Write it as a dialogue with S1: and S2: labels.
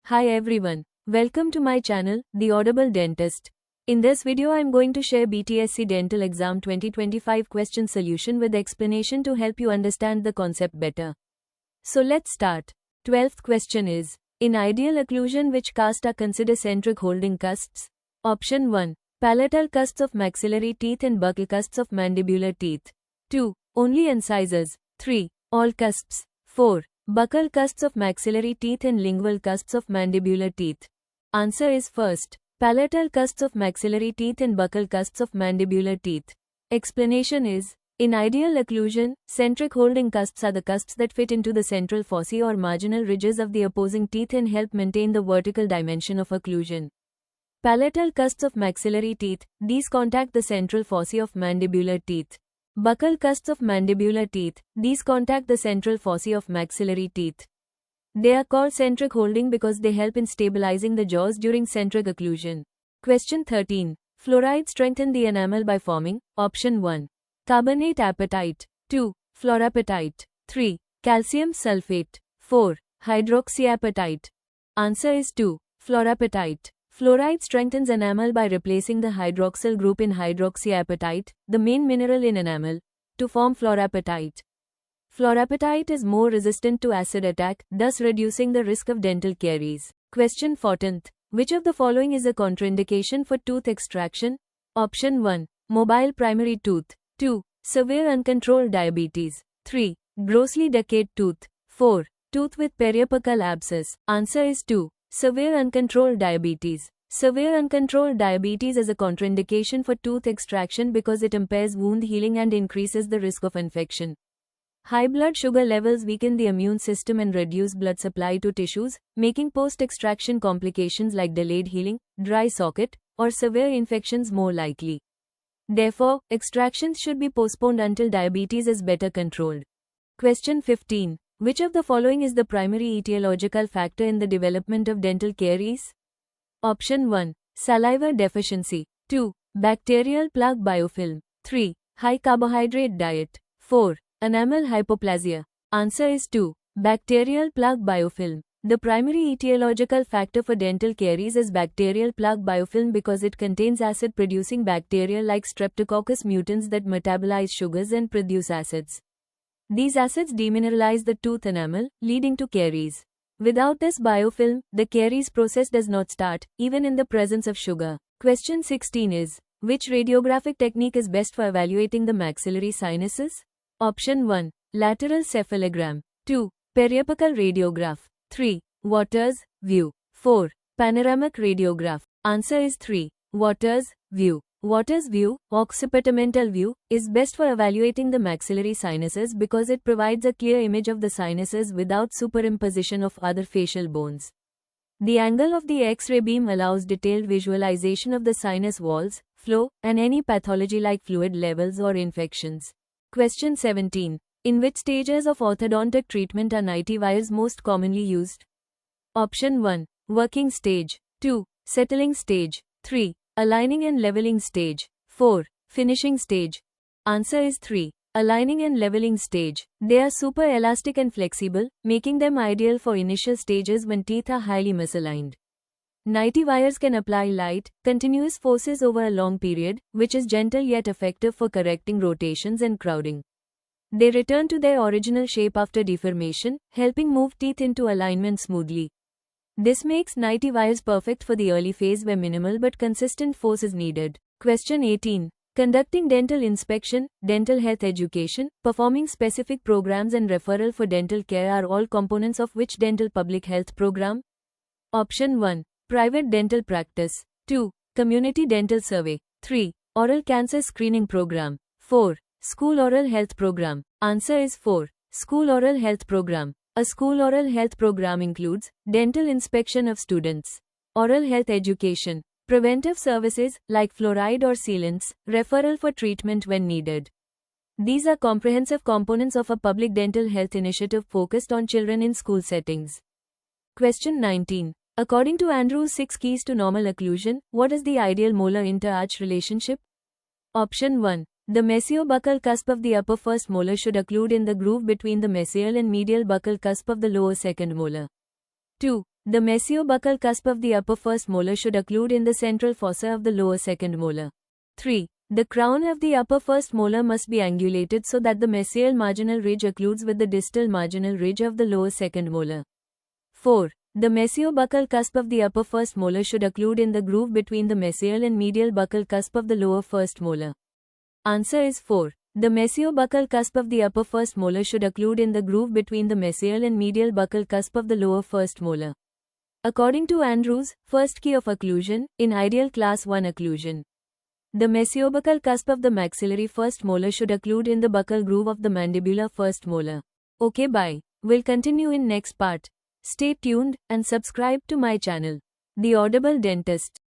S1: Hi everyone, welcome to my channel, The Audible Dentist. In this video I am going to share BTSC Dental Exam 2025 question solution with explanation to help you understand the concept better. So let's start. 12th question is, in ideal occlusion which cusps are considered centric holding cusps? Option 1. Palatal cusps of maxillary teeth and buccal cusps of mandibular teeth. 2. Only incisors. 3. All cusps. 4. Buccal cusps of maxillary teeth and lingual cusps of mandibular teeth. Answer is first. Palatal cusps of maxillary teeth and buccal cusps of mandibular teeth. Explanation is, in ideal occlusion, centric holding cusps are the cusps that fit into the central fossae or marginal ridges of the opposing teeth and help maintain the vertical dimension of occlusion. Palatal cusps of maxillary teeth, these contact the central fossae of mandibular teeth. Buccal cusps of mandibular teeth, these contact the central fossae of maxillary teeth. They are called centric holding because they help in stabilizing the jaws during centric occlusion. Question 13. Fluoride strengthen the enamel by forming, option 1. Carbonate apatite. 2. Fluorapatite. 3. Calcium sulfate. 4. Hydroxyapatite. Answer is 2. Fluorapatite. Fluoride strengthens enamel by replacing the hydroxyl group in hydroxyapatite, the main mineral in enamel, to form fluorapatite. Fluorapatite is more resistant to acid attack, thus reducing the risk of dental caries. Question 14th. Which of the following is a contraindication for tooth extraction? Option 1. Mobile primary tooth. 2. Severe uncontrolled diabetes. 3. Grossly decayed tooth. 4. Tooth with periapical abscess. Answer is 2. Severe uncontrolled diabetes. Severe uncontrolled diabetes is a contraindication for tooth extraction because it impairs wound healing and increases the risk of infection. High blood sugar levels weaken the immune system and reduce blood supply to tissues, making post-extraction complications like delayed healing, dry socket, or severe infections more likely. Therefore, extractions should be postponed until diabetes is better controlled. Question 15. Which of the following is the primary etiological factor in the development of dental caries? Option 1. Saliva deficiency. 2. Bacterial plaque biofilm. 3. High carbohydrate diet. 4. Enamel hypoplasia. Answer is 2. Bacterial plaque biofilm. The primary etiological factor for dental caries is bacterial plaque biofilm because it contains acid-producing bacteria like Streptococcus mutans that metabolize sugars and produce acids. These acids demineralize the tooth enamel, leading to caries. Without this biofilm, the caries process does not start, even in the presence of sugar. Question 16 is, which radiographic technique is best for evaluating the maxillary sinuses? Option 1. Lateral cephalogram. 2. Periapical radiograph. 3. Waters, view. 4. Panoramic radiograph. Answer is 3. Waters, view. Waters view, occipitomental view, is best for evaluating the maxillary sinuses because it provides a clear image of the sinuses without superimposition of other facial bones. The angle of the X-ray beam allows detailed visualization of the sinus walls, flow, and any pathology like fluid levels or infections. Question 17. In which stages of orthodontic treatment are NITI wires most commonly used? Option 1. Working stage. 2. Settling stage. 3. Aligning and leveling stage. 4. Finishing stage. Answer is 3. Aligning and leveling stage. They are super elastic and flexible, making them ideal for initial stages when teeth are highly misaligned. NITI wires can apply light, continuous forces over a long period, which is gentle yet effective for correcting rotations and crowding. They return to their original shape after deformation, helping move teeth into alignment smoothly. This makes NITI wires perfect for the early phase where minimal but consistent force is needed. Question 18. Conducting dental inspection, dental health education, performing specific programs and referral for dental care are all components of which dental public health program? Option 1. Private dental practice. 2. Community dental survey. 3. Oral cancer screening program. 4. School oral health program. Answer is 4. School oral health program. A school oral health program includes dental inspection of students, oral health education, preventive services like fluoride or sealants, referral for treatment when needed. These are comprehensive components of a public dental health initiative focused on children in school settings. Question 19. According to Andrews' 6 keys to normal occlusion, what is the ideal molar interarch relationship? Option 1. The mesio-buccal cusp of the upper first molar should occlude in the groove between the mesial and medial buccal cusp of the lower second molar. 2. The messiobuccal cusp of the upper first molar should occlude in the central fossa of the lower second molar. 3. The crown of the upper first molar must be angulated so that the mesial marginal ridge occludes with the distal marginal ridge of the lower second molar. 4. The messiobuccal cusp of the upper first molar should occlude in the groove between the mesial and medial buccal cusp of the lower first molar. Answer is 4. The messiobuccal cusp of the upper first molar should occlude in the groove between the mesial and medial buccal cusp of the lower first molar. According to Andrews, first key of occlusion, in ideal class 1 occlusion. The messiobuccal cusp of the maxillary first molar should occlude in the buccal groove of the mandibular first molar. Okay, bye. We'll continue in next part. Stay tuned and subscribe to my channel, The Audible Dentist.